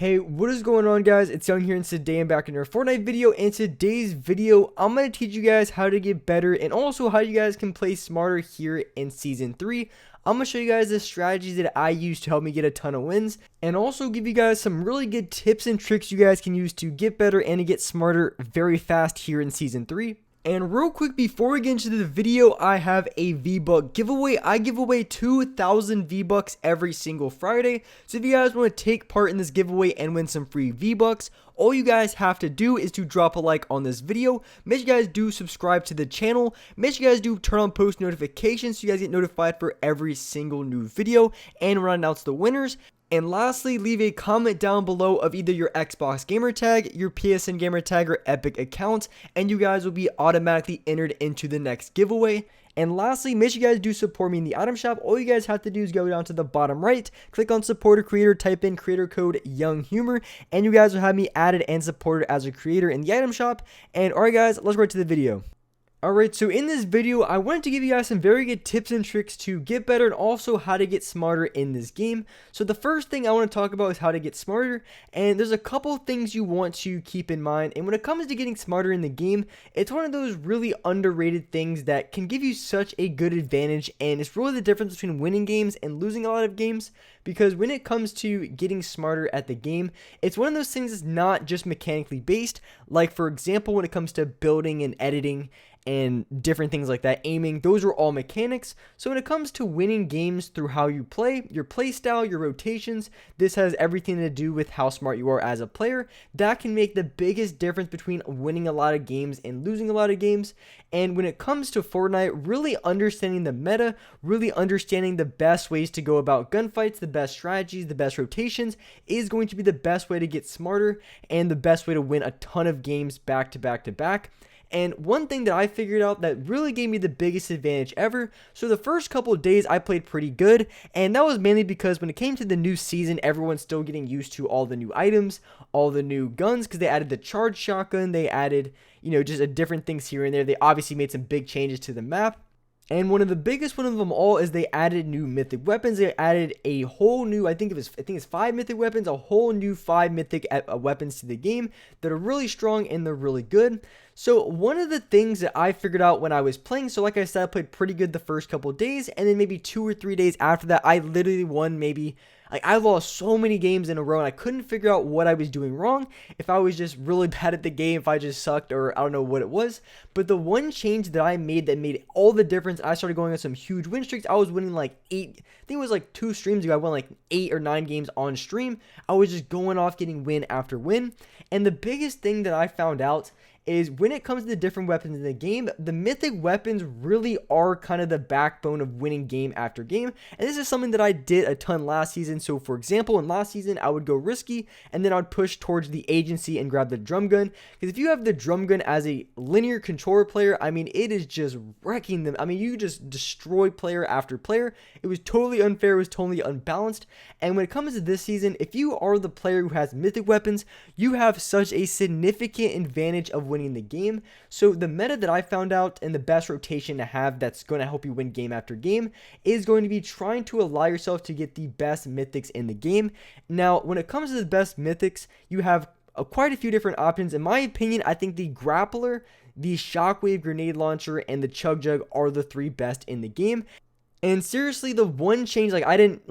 Hey, what is going on, guys? It's Young here, and today I'm back in our Fortnite video. In today's video, I'm going to teach you guys how to get better and also how you guys can play smarter here in Season 3. I'm going to show you guys the strategies that I use to help me get a ton of wins and also give you guys some really good tips and tricks you guys can use to get better and to get smarter very fast here in Season 3. And real quick, before we get into the video, I have a V-Buck giveaway. I give away 2,000 V-Bucks every single Friday. So if you guys want to take part in this giveaway and win some free V-Bucks, all you guys have to do is to drop a like on this video. Make sure you guys do subscribe to the channel. Make sure you guys do turn on post notifications so you guys get notified for every single new video. And we'll announce the winners. And lastly, leave a comment down below of either your Xbox gamer tag, your PSN gamer tag, or Epic account, and you guys will be automatically entered into the next giveaway. And lastly, make sure you guys do support me in the item shop. All you guys have to do is go down to the bottom right, click on support a creator, type in creator code Younghumor, and you guys will have me added and supported as a creator in the item shop. And alright guys, let's go right to the video. Alright, so in this video, I wanted to give you guys some very good tips and tricks to get better and also how to get smarter in this game. So the first thing I want to talk about is how to get smarter, and there's a couple things you want to keep in mind. And when it comes to getting smarter in the game, it's one of those really underrated things that can give you such a good advantage, and it's really the difference between winning games and losing a lot of games. Because when it comes to getting smarter at the game, it's one of those things that's not just mechanically based. Like for example, when it comes to building and editing and different things like that, aiming, those are all mechanics. So when it comes to winning games through how you play, your play style, your rotations, this has everything to do with how smart you are as a player. That can make the biggest difference between winning a lot of games and losing a lot of games. And when it comes to Fortnite, really understanding the meta, really understanding the best ways to go about gunfights, the best strategies, the best rotations is going to be the best way to get smarter and the best way to win a ton of games back to back to back. And one thing that I figured out that really gave me the biggest advantage ever, so the first couple of days I played pretty good, and that was mainly because when it came to the new season, everyone's still getting used to all the new items, all the new guns, because they added the charged shotgun, they added, just different things here and there. They obviously made some big changes to the map. And one of the biggest one of them all is they added new mythic weapons. They added a whole new, I think it's 5 mythic weapons, a whole new 5 mythic weapons to the game that are really strong and they're really good. So one of the things that I figured out when I was playing, so like I said, I played pretty good the first couple of days, and then maybe 2 or 3 days after that, I literally won maybe, I lost so many games in a row, and I couldn't figure out what I was doing wrong, if I was just really bad at the game, if I just sucked, or I don't know what it was. But the one change that I made that made all the difference, I started going on some huge win streaks. I was winning like 8, I think it was like 2 streams ago, I won like 8 or 9 games on stream. I was just going off getting win after win. And the biggest thing that I found out is when it comes to the different weapons in the game, the mythic weapons really are kind of the backbone of winning game after game. And this is something that I did a ton last season. So for example, in last season, I would go risky and then I'd push towards the agency and grab the drum gun. Because if you have the drum gun as a linear controller player, I mean, it is just wrecking them. I mean, you just destroy player after player. It was totally unfair. It was totally unbalanced. And when it comes to this season, if you are the player who has mythic weapons, you have such a significant advantage of winning the game. So the meta that I found out and the best rotation to have that's going to help you win game after game is going to be trying to allow yourself to get the best mythics in the game. Now, when it comes to the best mythics, you have quite a few different options. In my opinion, I think the grappler, the Shockwave grenade launcher, and the chug jug are the 3 best in the game. And seriously, the one change, I didn't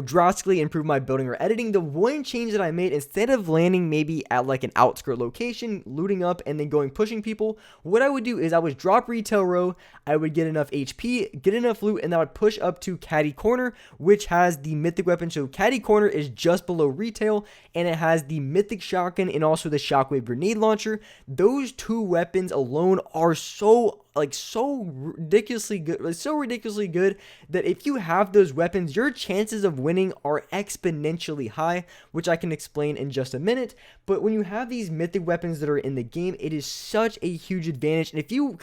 drastically improve my building or editing. The one change that I made, instead of landing maybe at like an outskirt location, looting up and then going pushing people, what I would do is I would drop retail row, I would get enough HP, get enough loot, and I would push up to caddy corner, which has the mythic weapon. So caddy corner is just below retail, and it has the mythic shotgun and also the shockwave grenade launcher. Those 2 weapons alone are so ridiculously good that if you have those weapons, your chances of winning are exponentially high, which I can explain in just a minute. But when you have these mythic weapons that are in the game, it is such a huge advantage. And if you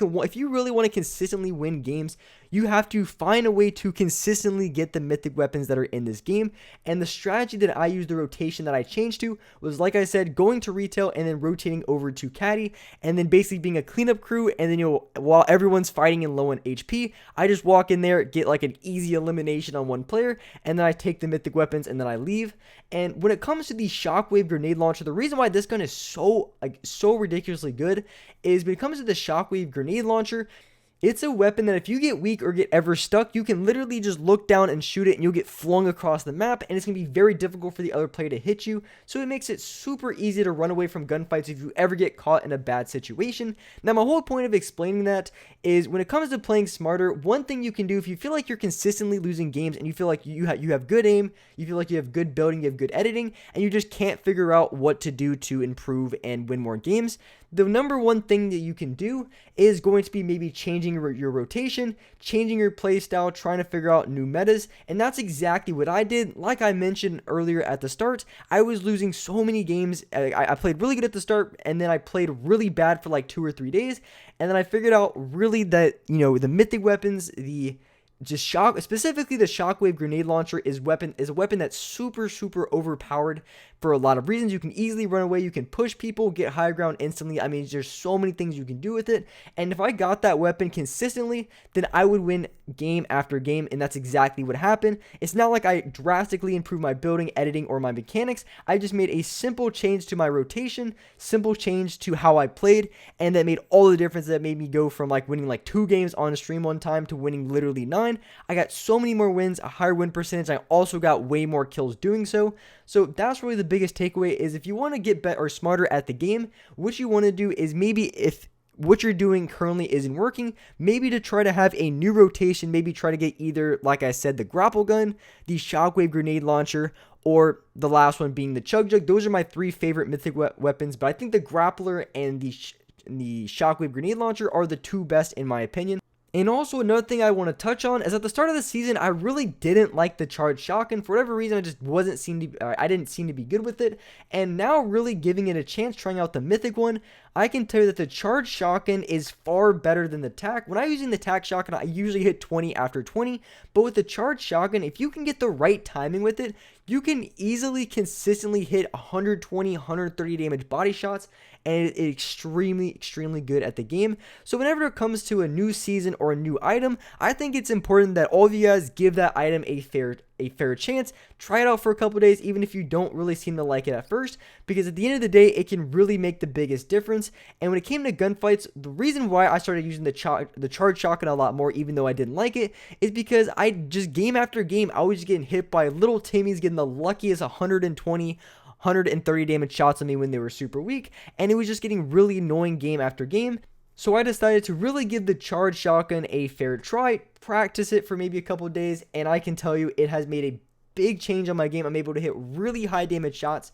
really want to consistently win games, you have to find a way to consistently get the mythic weapons that are in this game. And the strategy that I used, the rotation that I changed to, was, like I said, going to retail and then rotating over to caddy, and then basically being a cleanup crew, and then you'll while everyone's fighting and low on HP, I just walk in there, get like an easy elimination on one player, and then I take the mythic weapons and then I leave. And when it comes to the Shockwave grenade launcher, the reason why this gun is so ridiculously good is when it comes to the Shockwave grenade launcher, it's a weapon that if you get weak or get ever stuck, you can literally just look down and shoot it and you'll get flung across the map, and it's going to be very difficult for the other player to hit you. So it makes it super easy to run away from gunfights if you ever get caught in a bad situation. Now, my whole point of explaining that is when it comes to playing smarter, one thing you can do if you feel like you're consistently losing games and you feel like you have good aim, you feel like you have good building, you have good editing, and you just can't figure out what to do to improve and win more games, the number one thing that you can do is going to be maybe changing your rotation, changing your play style, trying to figure out new metas, and that's exactly what I did. Like I mentioned earlier at the start, I was losing so many games. I played really good at the start, and then I played really bad for like 2 or 3 days, and then I figured out really that, you know, the mythic weapons, specifically the Shockwave grenade launcher is a weapon that's super overpowered for a lot of reasons. You can easily run away, you can push people, get high ground instantly. I mean, there's so many things you can do with it, and if I got that weapon consistently, then I would win game after game, and that's exactly what happened. It's not like I drastically improved my building, editing, or my mechanics. I just made a simple change to my rotation, simple change to how I played, and that made all the difference. That made me go from like winning like 2 games on a stream one time to winning literally 9. I got so many more wins, a higher win percentage. I also got way more kills doing so. So that's really the biggest takeaway, is if you want to get better or smarter at the game, what you want to do is, maybe if what you're doing currently isn't working, maybe to try to have a new rotation, maybe try to get either, like I said, the grapple gun, the Shockwave grenade launcher, or the last one being the chug jug. Those are my 3 favorite mythic weapons, but I think the grappler and the Shockwave grenade launcher are the 2 best in my opinion. And also another thing I want to touch on is at the start of the season, I really didn't like the charged shotgun. For whatever reason, I didn't seem to be good with it. And now really giving it a chance, trying out the mythic one, I can tell you that the charged shotgun is far better than the tac. When I'm using the tac shotgun, I usually hit 20 after 20. But with the charged shotgun, if you can get the right timing with it, you can easily consistently hit 120, 130 damage body shots, and it is extremely good at the game. So whenever it comes to a new season or a new item, I think it's important that all of you guys give that item a fair chance. Try it out for a couple days, even if you don't really seem to like it at first, because at the end of the day, it can really make the biggest difference. And when it came to gunfights, the reason why I started using the charged shotgun a lot more, even though I didn't like it, is because I just, game after game, I was just getting hit by little Timmies getting the luckiest 120, 130 damage shots on me when they were super weak, and it was just getting really annoying game after game. So I decided to really give the charged shotgun a fair try, practice it for maybe a couple days, and I can tell you it has made a big change on my game. I'm able to hit really high damage shots.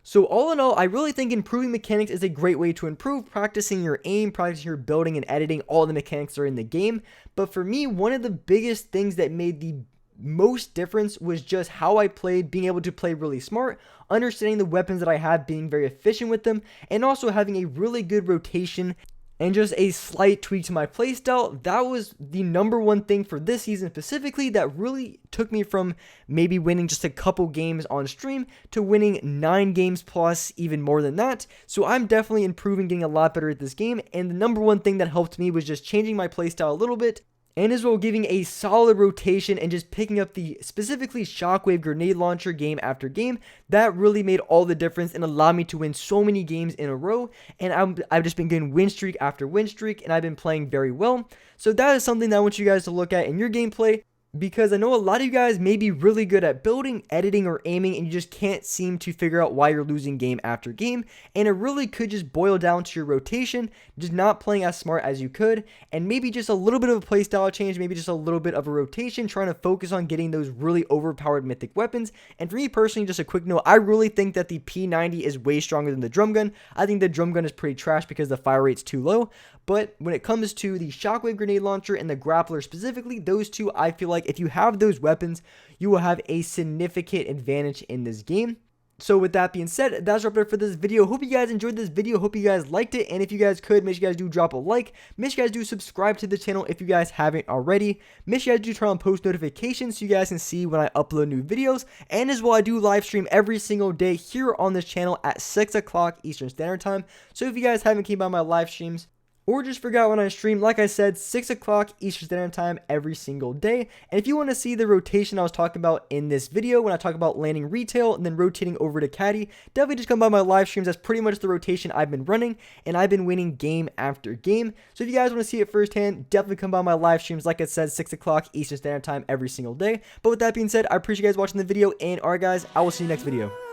So all in all, I really think improving mechanics is a great way to improve. Practicing your aim, practicing your building and editing, all the mechanics are in the game. But for me, one of the biggest things that made the most difference was just how I played, being able to play really smart, understanding the weapons that I have, being very efficient with them, and also having a really good rotation and just a slight tweak to my playstyle. That was the number one thing for this season specifically that really took me from maybe winning just a couple games on stream to winning 9 games plus, even more than that. So I'm definitely improving, getting a lot better at this game, and the number one thing that helped me was just changing my playstyle a little bit, and as well giving a solid rotation and just picking up the specifically Shockwave grenade launcher game after game. That really made all the difference and allowed me to win so many games in a row, and I've just been getting win streak after win streak, and I've been playing very well. So that is something that I want you guys to look at in your gameplay, because I know a lot of you guys may be really good at building, editing, or aiming, and you just can't seem to figure out why you're losing game after game, and it really could just boil down to your rotation, just not playing as smart as you could, and maybe just a little bit of a playstyle change, maybe just a little bit of a rotation, trying to focus on getting those really overpowered mythic weapons. And for me personally, just a quick note, I really think that the P90 is way stronger than the drum gun. I think the drum gun is pretty trash because the fire rate's too low, but when it comes to the Shockwave grenade launcher and the grappler specifically, those two, I feel like if you have those weapons, you will have a significant advantage in this game. So with that being said, that's wrap it up for this video. Hope you guys enjoyed this video. Hope you guys liked it. And if you guys could, make sure you guys do drop a like. Make sure you guys do subscribe to the channel if you guys haven't already. Make sure you guys do turn on post notifications so you guys can see when I upload new videos. And as well, I do live stream every single day here on this channel at 6 o'clock Eastern Standard Time. So if you guys haven't came by my live streams, or just forgot when I stream. Like I said, 6 o'clock Eastern Standard Time every single day. And if you want to see the rotation I was talking about in this video, when I talk about landing retail and then rotating over to caddy, definitely just come by my live streams. That's pretty much the rotation I've been running, and I've been winning game after game. So if you guys want to see it firsthand, definitely come by my live streams. Like I said, 6 o'clock Eastern Standard Time every single day. But with that being said, I appreciate you guys watching the video, and alright guys, I will see you next video.